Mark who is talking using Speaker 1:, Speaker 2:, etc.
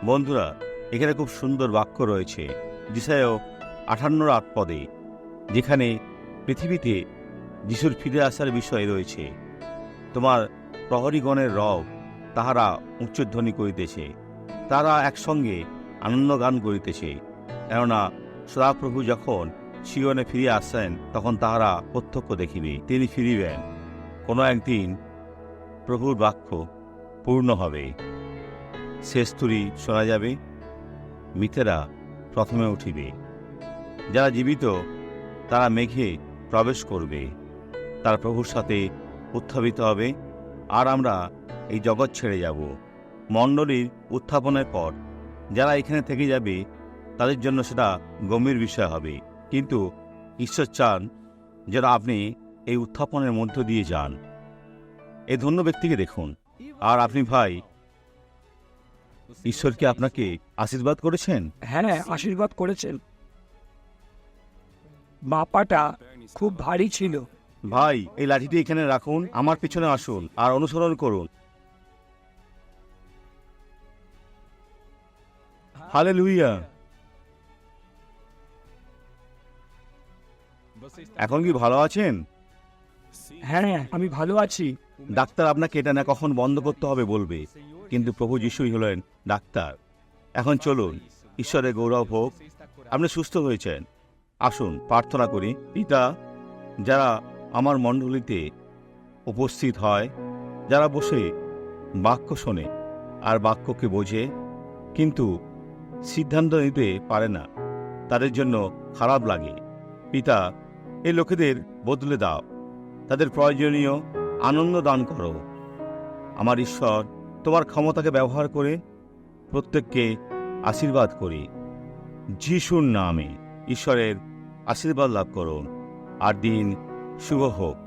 Speaker 1: বন্ধুরা, এখানে খুব সুন্দর বাক্য রয়েছে যিশায় 58 পদে, যেখানে পৃথিবীতে যিশুর ফিরে আসার বিষয় রয়েছে। তোমার প্রহরীগণের রব তাহারা উচ্চধ্বনি করিতেছে, তারা একসঙ্গে আনন্দ গান করিতেছে, কেননা সদাপ্রভু যখন সিয়নে ফিরে আসেন তখন তাহারা প্রত্যক্ষ দেখিবে, তিনি ফিরিবেন। কোনো একদিন প্রভুর বাক্য পূর্ণ হবে, শেষ তুরি শোনা যাবে, মৃতেরা প্রথমে উঠিবে। যারা জীবিত তারা মেঘে প্রবেশ করবে, তারা প্রভুর সাথে উত্থাপিত হবে, আর আমরা এই জগৎ ছেড়ে যাব। মণ্ডলীর উত্থাপনের পর যারা এখানে থেকে যাবে তাদের জন্য সেটা গম্ভীর বিষয় হবে, কিন্তু ঈশ্বর চান যেন আপনি এই উত্থাপনের মধ্য দিয়ে যান। এই ধন্য ব্যক্তিকে দেখুন। আর আপনি ভাই, ঈশ্বর কি আপনাকে আশীর্বাদ করেছেন?
Speaker 2: হ্যাঁ, আশীর্বাদ করেছেন। মাপাটা খুব ভারী ছিল।
Speaker 1: ভাই, এই লাঠিটি এখানে রাখুন, আমার পিছনে আসুন আর অনুসরণ করুন। হালেলুয়া। এখন কি ভালো আছেন?
Speaker 2: হ্যাঁ, আমি ভালো আছি।
Speaker 1: ডাক্তার আপনাকে এটা না কখন বন্ধ করতে হবে বলবে, কিন্তু প্রভু যিশুই হলেন ডাক্তার। এখন চলুন, ঈশ্বরের গৌরব হোক, আপনি সুস্থ হয়েছেন। আসুন প্রার্থনা করি। পিতা, যারা আমার মণ্ডলীতে উপস্থিত হয়, যারা বসে বাক্য শোনে আর বাক্যকে বোঝে কিন্তু সিদ্ধান্ত নিতে পারে না, তাদের জন্য খারাপ লাগে, পিতা এই লোকেদের বদলে দাও, তাদের প্রয়োজনীয় আনন্দ দান করো। আমার ঈশ্বর, তোমার ক্ষমতাকে ব্যবহার করে প্রত্যেককে আশীর্বাদ করি যিশুর নামে। ঈশ্বরের আশীর্বাদ লাভ করুন আর দিন শুভ হোক।